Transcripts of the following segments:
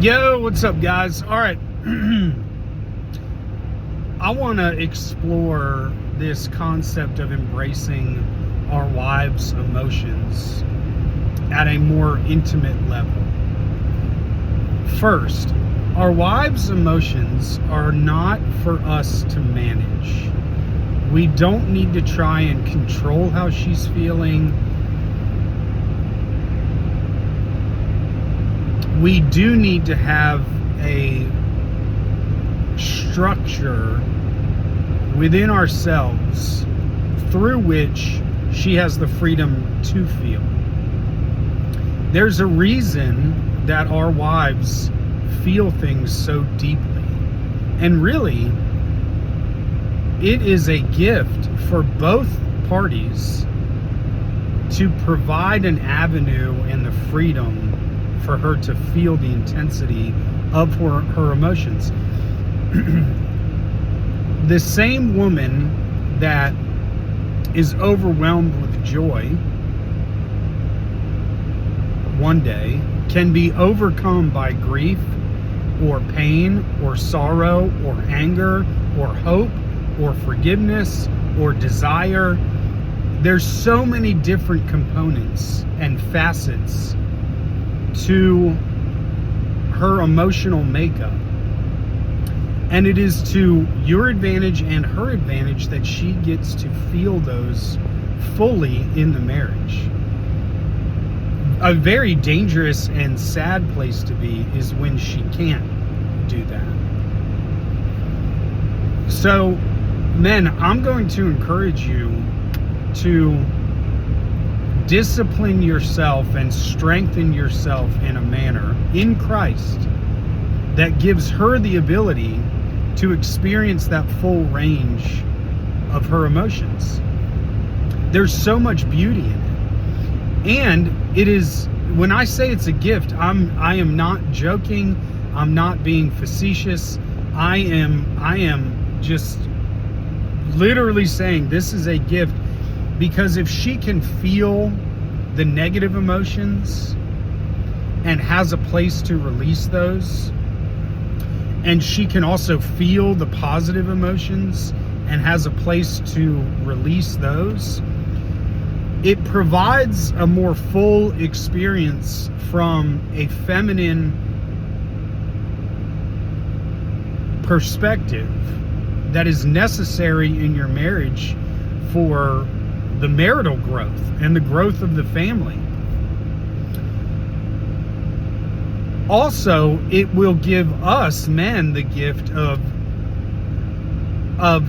Yo, what's up, guys? All right. I want to explore this concept of embracing our wives' emotions at a more intimate level. First, our wives' emotions are not for us to manage. We don't need to try and control how she's feeling. We do need to have a structure within ourselves through which she has the freedom to feel. There's a reason that our wives feel things so deeply. And really, it is a gift for both parties to provide an avenue and the freedom for her to feel the intensity of her emotions. The same woman that is overwhelmed with joy one day can be overcome by grief or pain or sorrow or anger or hope or forgiveness or desire. There's so many different components and facets to her emotional makeup. And it is to your advantage and her advantage that she gets to feel those fully in the marriage. A very dangerous and sad place to be is when she can't do that. So, men, I'm going to encourage you to discipline yourself and strengthen yourself in a manner in Christ that gives her the ability to experience that full range of her emotions. There's so much beauty in it. And it is, when I say it's a gift, I am not joking. I'm not being facetious. I am just literally saying this is a gift. Because if she can feel the negative emotions and has a place to release those, and she can also feel the positive emotions and has a place to release those, it provides a more full experience from a feminine perspective that is necessary in your marriage for the marital growth and the growth of the family. Also, it will give us men the gift of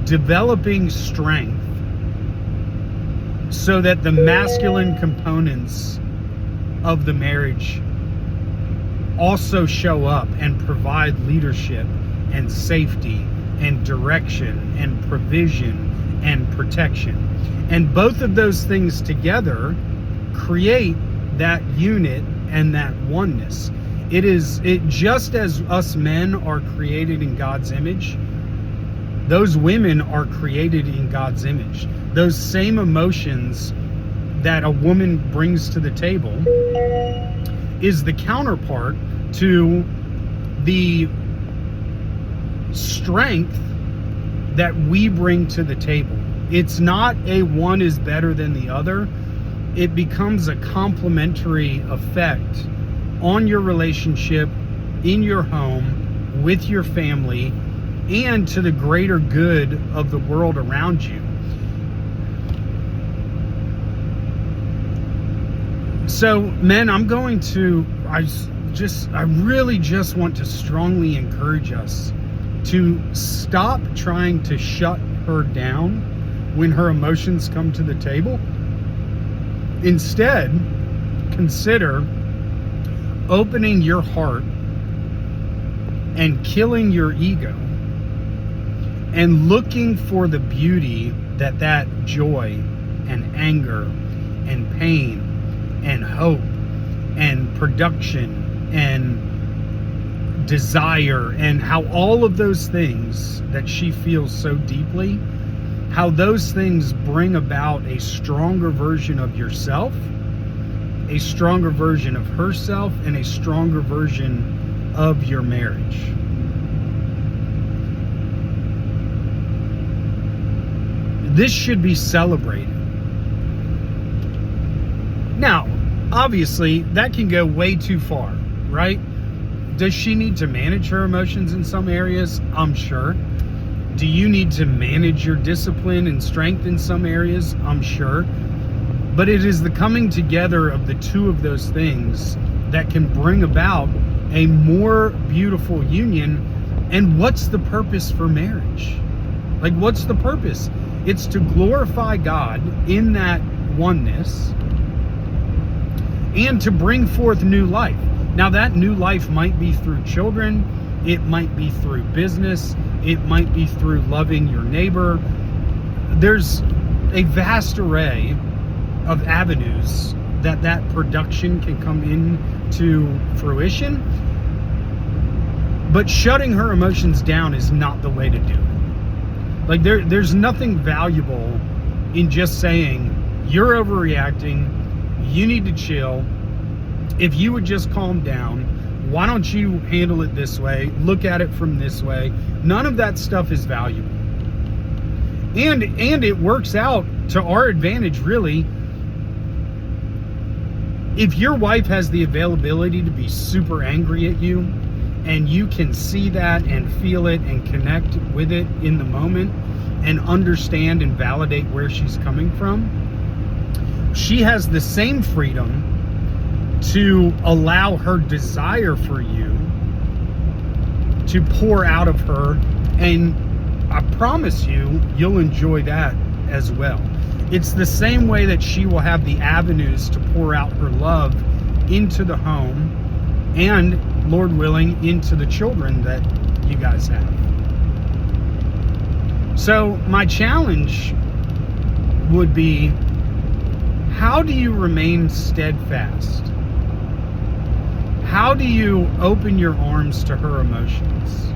developing strength so that the masculine components of the marriage also show up and provide leadership and safety and direction and provision and protection. And both of those things together create that unit and that oneness. It just as us men are created in God's image, those women are created in God's image. Those same emotions that a woman brings to the table is the counterpart to the strength that we bring to the table. It's not a one is better than the other. It becomes a complementary effect on your relationship, in your home, with your family, and to the greater good of the world around you. So, men, I really just want to strongly encourage us to stop trying to shut her down when her emotions come to the table. Instead, consider opening your heart and killing your ego and looking for the beauty that joy and anger and pain and hope and production and desire and how all of those things that she feels so deeply, how those things bring about a stronger version of yourself, a stronger version of herself, and a stronger version of your marriage. This should be celebrated. Now, obviously, that can go way too far, right? Does she need to manage her emotions in some areas? I'm sure. Do you need to manage your discipline and strength in some areas? I'm sure. But it is the coming together of the two of those things that can bring about a more beautiful union. And what's the purpose for marriage? Like, what's the purpose? It's to glorify God in that oneness and to bring forth new life. Now, that new life might be through children, it might be through business, it might be through loving your neighbor. There's a vast array of avenues that production can come into fruition. But shutting her emotions down is not the way to do it. Like, there's nothing valuable in just saying, you're overreacting, you need to chill. If you would just calm down, why don't you handle it this way? Look at it from this way. None of that stuff is valuable. And it works out to our advantage, really. If your wife has the availability to be super angry at you, and you can see that and feel it and connect with it in the moment and understand and validate where she's coming from, she has the same freedom to allow her desire for you to pour out of her, and I promise you, you'll enjoy that as well. It's the same way that she will have the avenues to pour out her love into the home and, Lord willing, into the children that you guys have. So my challenge would be, how do you remain steadfast? How do you open your arms to her emotions?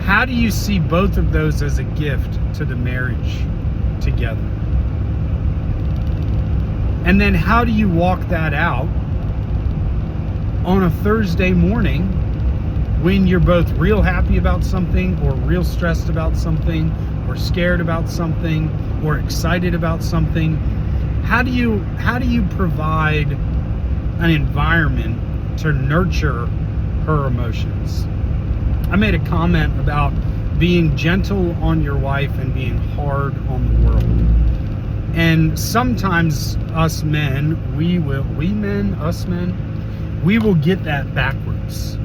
How do you see both of those as a gift to the marriage together? And then how do you walk that out on a Thursday morning when you're both real happy about something, or real stressed about something, or scared about something, or excited about something? How do you provide an environment to nurture her emotions? I made a comment about being gentle on your wife and being hard on the world. And sometimes us men, we will get that backwards.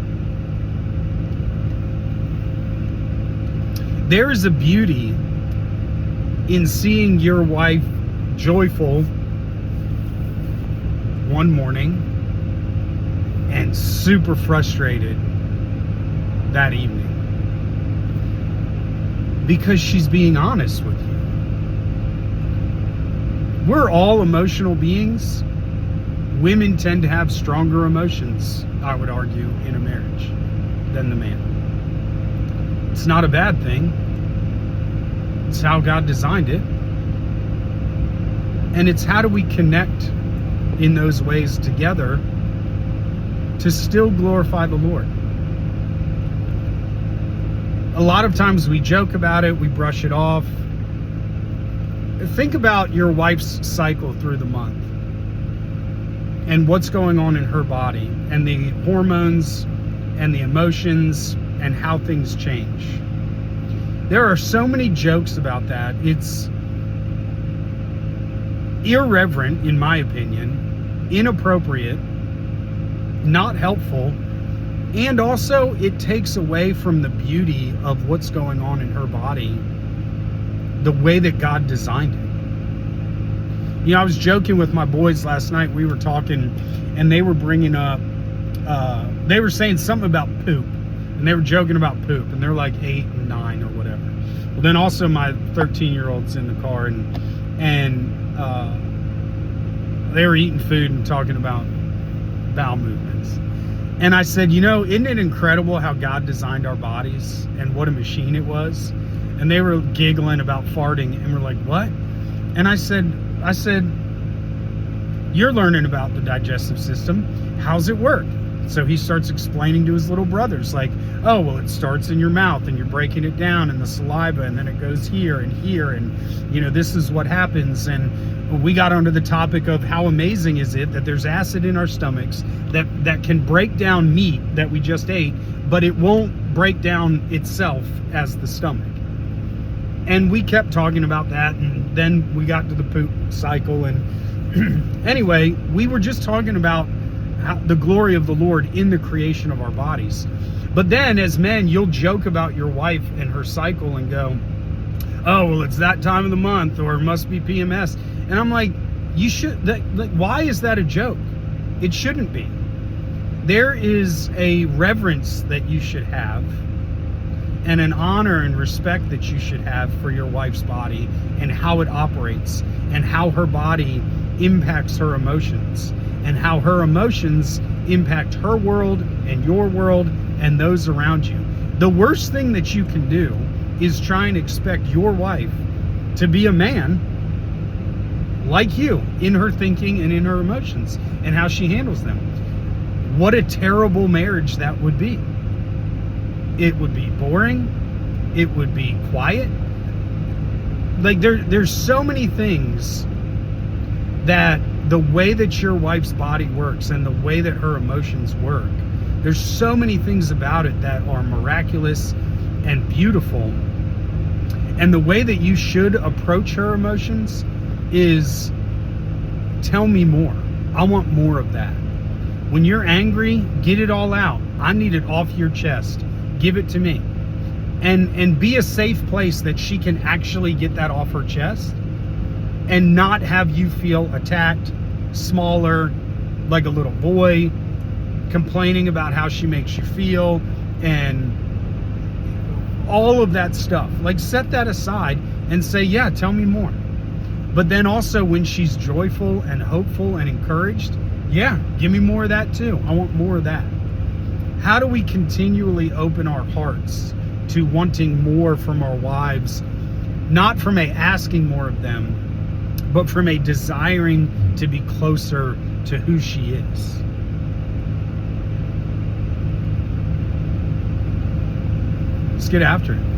There is a beauty in seeing your wife joyful one morning and super frustrated that evening, because she's being honest with you. We're all emotional beings. Women tend to have stronger emotions, I would argue, in a marriage than the man. It's not a bad thing. It's how God designed it. And it's how do we connect in those ways together to still glorify the Lord. A lot of times we joke about it, we brush it off. Think about your wife's cycle through the month and what's going on in her body, and the hormones and the emotions and how things change. There are so many jokes about that. It's irreverent, in my opinion, inappropriate, not helpful, and also it takes away from the beauty of what's going on in her body, the way that God designed it. You know, I was joking with my boys last night. We were talking, and they were bringing up, they were saying something about poop, and they were joking about poop, and they're like 8 and 9 or whatever. Well, then also my 13-year-old's in the car, and they were eating food and talking about bowel movements. And I said, you know, isn't it incredible how God designed our bodies and what a machine it was? And they were giggling about farting, and we're like, what? And I said, you're learning about the digestive system. How's it work? So he starts explaining to his little brothers, like, oh, well, it starts in your mouth and you're breaking it down in the saliva, and then it goes here, and this is what happens. And we got onto the topic of how amazing is it that there's acid in our stomachs that can break down meat that we just ate, but it won't break down itself as the stomach. And we kept talking about that, and then we got to the poop cycle. And anyway, we were just talking about the glory of the Lord in the creation of our bodies. But then as men, you'll joke about your wife and her cycle and go, oh, well, it's that time of the month, or it must be PMS. And I'm like, why is that a joke? It shouldn't be. There is a reverence that you should have, and an honor and respect that you should have for your wife's body and how it operates, and how her body impacts her emotions, and how her emotions impact her world and your world and those around you. The worst thing that you can do is try and expect your wife to be a man like you in her thinking and in her emotions and how she handles them. What a terrible marriage that would be. It would be boring. It would be quiet. Like there's so many things that the way that your wife's body works and the way that her emotions work, there's so many things about it that are miraculous and beautiful. And the way that you should approach her emotions is, tell me more. I want more of that. When you're angry, get it all out. I need it off your chest. Give it to me. And be a safe place that she can actually get that off her chest and not have you feel attacked, smaller, like a little boy, complaining about how she makes you feel and all of that stuff. Like, set that aside and say, yeah, tell me more. But then also when she's joyful and hopeful and encouraged, yeah, give me more of that too. I want more of that. How do we continually open our hearts to wanting more from our wives, not from a asking more of them, but from a desiring to be closer to who she is? Let's get after it.